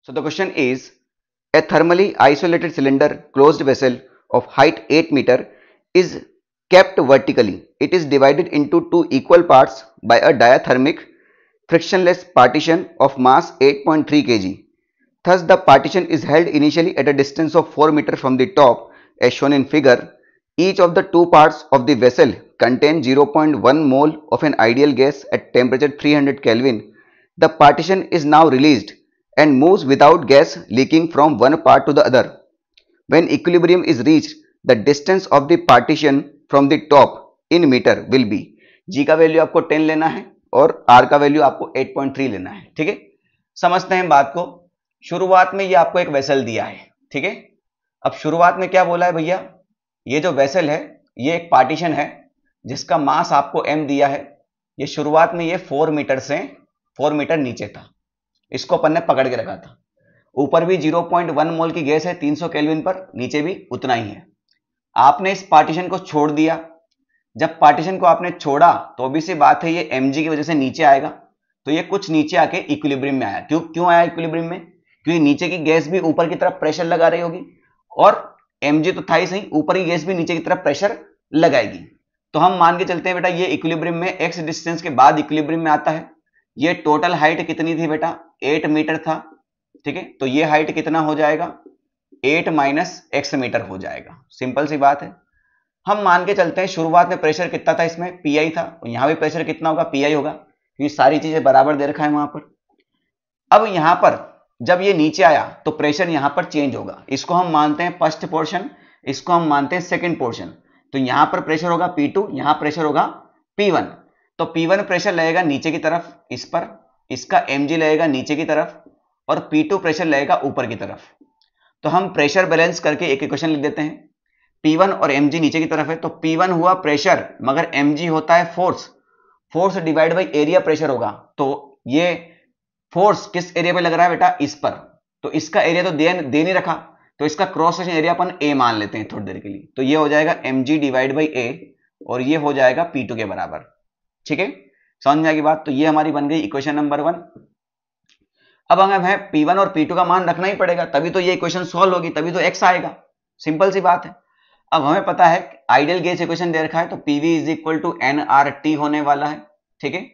So the question is, a thermally isolated cylinder closed vessel of height 8 meter is kept vertically. It is divided into two equal parts by a diathermic frictionless partition of mass 8.3 kg. Thus the partition is held initially at a distance of 4 meter from the top as shown in figure. Each of the two parts of the vessel contain 0.1 mole of an ideal gas at temperature 300 Kelvin. The partition is now released and moves without gas leaking from one part to the other. When equilibrium is reached, the distance of the partition from the top in metre will be, G का value आपको 10 लेना है और R का value आपको 8.3 लेना है। ठीक है, समझते हैं बात को। शुरुआत में ये आपको एक वेसल दिया है। ठीक है, अब शुरुआत में क्या बोला है भैया, ये जो वेसल है ये एक पार्टीशन है जिसका मास आपको m दिया है। ये शुरुआत में ये 4 मीटर से 4 मीटर नीचे था, इसको अपन ने पकड़ के रखा था। ऊपर भी 0.1 मोल की गैस है 300 केल्विन पर, नीचे भी उतना ही है। आपने इस पार्टीशन को छोड़ दिया। जब पार्टीशन को आपने छोड़ा तो ऑब्वियस सी बात है ये mg की वजह से नीचे आएगा, तो ये कुछ नीचे आके इक्विलिब्रियम में आया। क्यों आया इक्विलिब्रियम में? क्योंकि नीचे की गैस भी ऊपर की तरफ प्रेशर लगा रही होगी और mg तो था ही सही, ऊपर की गैस भी नीचे की तरफ प्रेशर लगाएगी। तो हम मान के चलते हैं बेटा ये इक्विलिब्रियम में x डिस्टेंस के बाद इक्विलिब्रियम में आता है। ये टोटल हाइट कितनी थी बेटा? 8 मीटर था। ठीक है, तो ये हाइट कितना हो जाएगा? 8 माइनस x मीटर हो जाएगा। सिंपल सी बात है। हम मान के चलते हैं शुरुआत में प्रेशर कितना था इसमें? पी था, और यहां भी प्रेशर कितना होगा? पी होगा, क्योंकि सारी चीजें बराबर दे रखा है वहां पर। अब यहां पर जब ये नीचे आया तो प्रेशर यहां पर चेंज होगा। इसको हम मानते हैं फर्स्ट पोर्शन, इसको हम मानते हैं सेकेंड पोर्शन। तो यहां पर प्रेशर होगा P2, यहां प्रेशर होगा P1। तो P1 प्रेशर लगेगा नीचे की तरफ इस पर, इसका mg लगेगा नीचे की तरफ, और P2 प्रेशर लगेगा ऊपर की तरफ। तो हम प्रेशर बैलेंस करके एक इक्वेशन लिख देते हैं। P1 और mg नीचे की तरफ है, तो P1 हुआ प्रेशर, मगर mg होता है force. Force divide by area pressure होगा। तो ये फोर्स किस एरिया पे लग रहा है बेटा? इस पर। तो इसका एरिया तो दे नहीं रखा, तो इसका cross section area upon a मान लेते हैं थोड़ी देर के लिए। तो ये हो जाएगा mg डिवाइड बाई a, और ये हो जाएगा P2 के बराबर। ठीक है, समझ में आ गई बात? तो ये हमारी बन गई इक्वेशन नंबर 1। अब हमें P1 और P2 का मान रखना ही पड़ेगा, तभी तो ये इक्वेशन सॉल्व होगी, तभी तो x आएगा। सिंपल सी बात है। अब हमें पता है आइडियल गैस इक्वेशन दे रखा है, तो PV is equal to nRT होने वाला है। ठीक है,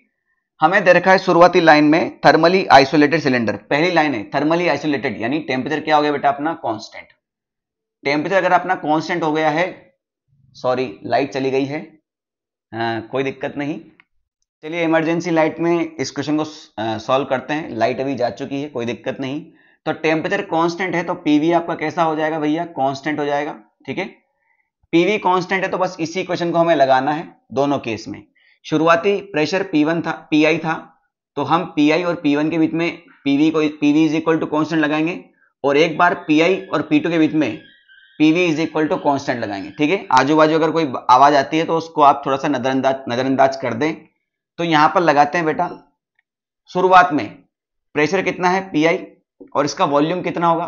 हमें दे रखा है शुरुआती लाइन में थर्मली आइसोलेटेड सिलेंडर। पहली लाइन है थर्मली आइसोलेटेड, यानी टेम्परेचर क्या हो गया बेटा अपना? कांस्टेंट। टेम्परेचर अगर अपना कांस्टेंट हो गया है, सॉरी लाइट चली गई है, कोई दिक्कत नहीं। चलिए इमरजेंसी लाइट में इस क्वेश्चन को सॉल्व करते हैं। लाइट अभी जा चुकी है, कोई दिक्कत नहीं। तो टेम्परेचर कांस्टेंट है, तो पीवी आपका कैसा हो जाएगा भैया? कांस्टेंट हो जाएगा। ठीक है, पीवी कांस्टेंट है तो बस इसी क्वेश्चन को हमें लगाना है दोनों केस में। शुरुआती प्रेशर P1 था, PI था, तो हम PI और P1 के बीच में PV is equal to constant लगाएंगे, और एक बार PI और P2 के बीच में PV is equal to constant लगाएंगे। ठीक है, आजू बाजू अगर कोई आवाज आती है तो उसको आप थोड़ा सा नजरअंदाज कर दें। तो यहां पर लगाते हैं बेटा, शुरुआत में प्रेशर कितना है? PI, और इसका वॉल्यूम कितना होगा?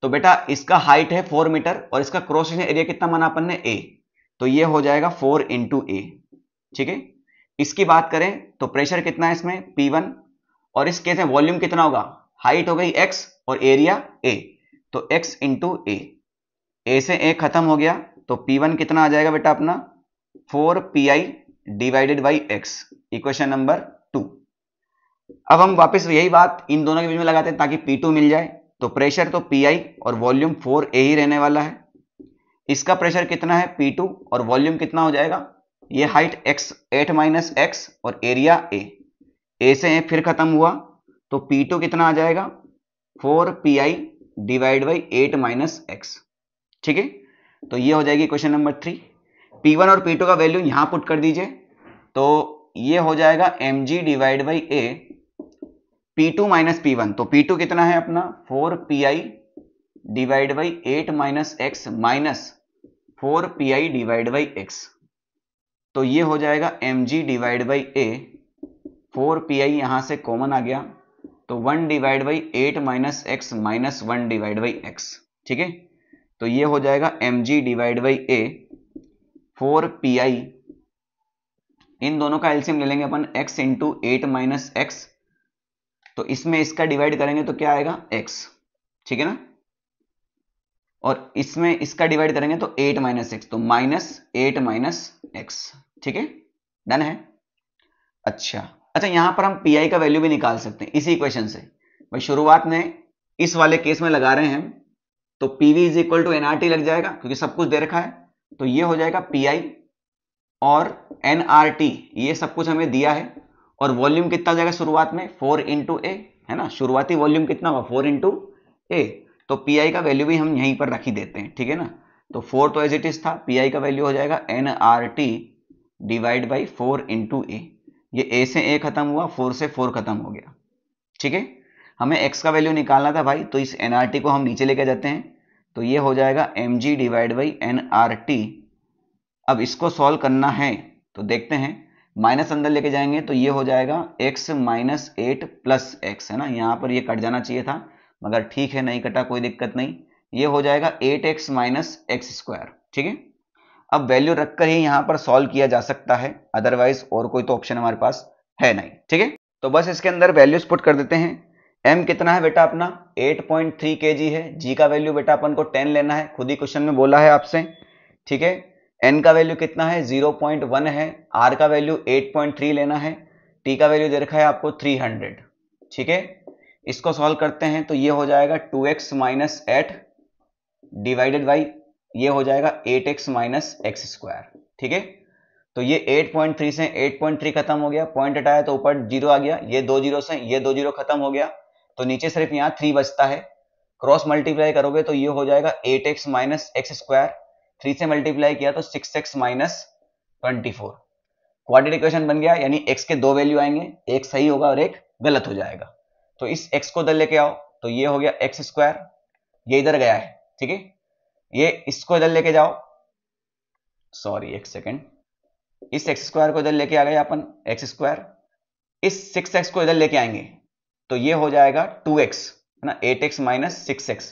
तो बेटा इसका हाइट है 4 मीटर, और इसका क्रॉस सेक्शन एरिया कितना माना अपन ने? A। तो ये हो जाएगा 4 इंटू A। ठीक है, इसकी बात करें तो प्रेशर कितना है इसमें? P1, और इस केस में वॉल्यूम कितना होगा? हाइट हो गई x और एरिया A, तो x इंटू A। A से A खत्म हो गया, तो P1 कितना आ जाएगा बेटा अपना? 4PI divided by x, equation number 2। अब हम वापस यही बात इन दोनों के बीच में लगाते हैं ताकि P2 मिल जाए। तो प्रेशर तो PI और वॉल्यूम 4A ही रहने वाला है। इसका प्रेशर कितना है? P2, और वॉल्यूम कितना हो जाएगा? ये हाइट x 8 माइनस x और एरिया A से A फिर खत्म हुआ, तो P2 कितना आ जाएगा? 4PI divide by 8 minus x। ठीक है, तो ये हो जाएगी क्वेश्चन नंबर 3। P1 और P2 का वैल्यू यहां पुट कर दीजिए, तो ये हो जाएगा mg divide by a, P2 minus P1। तो P2 कितना है अपना? 4PI divide by 8 minus x minus 4PI divide by x। तो ये हो जाएगा mg divide by a, 4PI यहां से कॉमन आ गया, तो 1 divide by 8 minus x minus 1 divide by x। ठीक है, तो ये हो जाएगा mg divide by a, 4PI, इन दोनों का एलसीएम ले लेंगे अपन, x इंटू 8 माइनस एक्स तो इसमें इसका डिवाइड करेंगे तो क्या आएगा x, ठीक है ना, और इसमें इसका डिवाइड करेंगे तो 8 माइनस एक्स, तो -8 माइनस एक्स, ठीक है, डन है। अच्छा यहां पर हम पी का वैल्यू भी निकाल सकते हैं इसी इक्वेशन से। भाई शुरुआत में इस वाले केस में लगा रहे हैं हम, तो PV is equal to nRT लग जाएगा क्योंकि सब कुछ दे रखा है, तो ये हो जाएगा पीआई और एनआरटी, ये सब कुछ हमें दिया है। और वॉल्यूम कितना हो जाएगा शुरुआत में 4 इंटू ए, है ना, शुरुआती वॉल्यूम कितना हुआ 4 इंटू ए, तो पीआई का वैल्यू भी हम यहीं पर रख ही देते हैं, ठीक है ना। तो 4 तो एज इट इज था, पीआई का वैल्यू हो जाएगा एनआरटी डिवाइड बाई 4 इंटू ए, ये ए से ए खत्म हुआ, 4 से 4 खत्म हो गया, ठीक है। हमें x का वैल्यू निकालना था भाई, तो इस nRT को हम नीचे लेके जाते हैं, तो ये हो जाएगा mg डिवाइड बाई nRT। अब इसको सॉल्व करना है तो देखते हैं, माइनस अंदर लेके जाएंगे तो ये हो जाएगा x माइनस 8 प्लस एक्स, है ना, यहाँ पर ये कट जाना चाहिए था मगर ठीक है नहीं कटा, कोई दिक्कत नहीं, ये हो जाएगा 8x माइनस एक्स स्क्वायर, ठीक है। अब वैल्यू रखकर ही यहाँ पर सॉल्व किया जा सकता है, अदरवाइज और कोई तो ऑप्शन हमारे पास है नहीं, ठीक है। तो बस इसके अंदर वैल्यूज पुट कर देते हैं। m कितना है बेटा अपना 8.3 kg है, g का वैल्यू बेटा अपन को 10 लेना है, खुद ही क्वेश्चन में बोला है आपसे, ठीक है। n का वैल्यू कितना है 0.1 है, r का वैल्यू 8.3 लेना है, t का वैल्यू दे रखा है आपको 300, ठीक है। इसको सॉल्व करते हैं तो ये हो जाएगा 2x माइनस 8 डिवाइडेड बाई ये हो जाएगा 8x माइनस एक्स स्क्वायर, ठीक है। तो ये 8.3 से 8.3 खत्म हो गया, पॉइंट हटाया तो ऊपर 0 आ गया, ये 2 जीरो से ये 2 जीरो खत्म हो गया, तो नीचे सिर्फ यहाँ 3 बचता है, क्रॉस मल्टीप्लाई करोगे तो ये हो जाएगा 8x माइनस एक्स स्क्वायर, 3 से मल्टीप्लाई किया तो 6x माइनस 24, क्वाड्रेटिक इक्वेशन बन गया, यानी x के दो वैल्यू आएंगे, एक सही होगा और एक गलत हो जाएगा। तो इस x को इधर लेके आओ तो ये हो गया एक्स स्क्वायर, ये इधर गया है, ठीक है, ये इसको इधर लेके जाओ, सॉरी एक सेकेंड, इस एक्स स्क्वायर को इधर लेके आ गए अपन एक्स स्क्वायर, इस 6x को इधर लेके आएंगे तो ये हो जाएगा 2x, है ना, 8x माइनस 6x,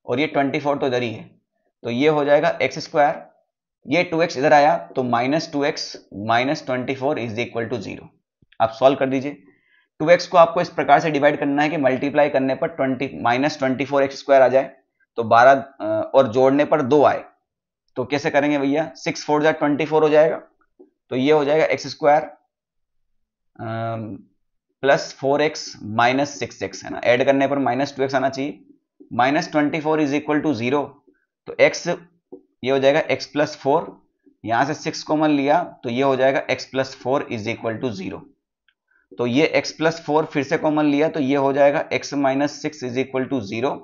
और ये 24 तो इधर ही है, तो ये हो जाएगा एक्स स्क्वायर, ये 2x इधर आया तो -2x minus 24 is equal to 0। आप सॉल्व कर दीजिए, 2x को आपको इस प्रकार से डिवाइड करना है कि मल्टीप्लाई करने पर -24x स्क्वायर आ जाए, तो 12 और जोड़ने पर 2 आए, तो कैसे करेंगे भैया, 6 4 जा 24 हो जाएगा, तो ये हो जाएगा x square plus 4x minus 6x, है ना, ऐड करने पर -2x आना चाहिए, -24 इज इक्वल टू 0, तो x ये हो जाएगा x प्लस 4, यहां से 6 कॉमन लिया तो ये हो जाएगा x plus 4 is equal to 0, तो ये x प्लस 4 फिर से कॉमन लिया तो ये हो जाएगा x minus 6 is equal to 0,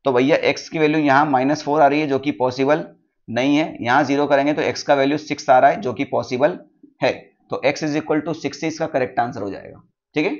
तो भैया x की वैल्यू यहाँ -4 आ रही है जो कि पॉसिबल नहीं है, यहाँ 0 करेंगे तो x का वैल्यू 6 आ रहा है जो कि पॉसिबल है, तो x इज इक्वल टू 6 इसका करेक्ट आंसर हो जाएगा, ठीक है।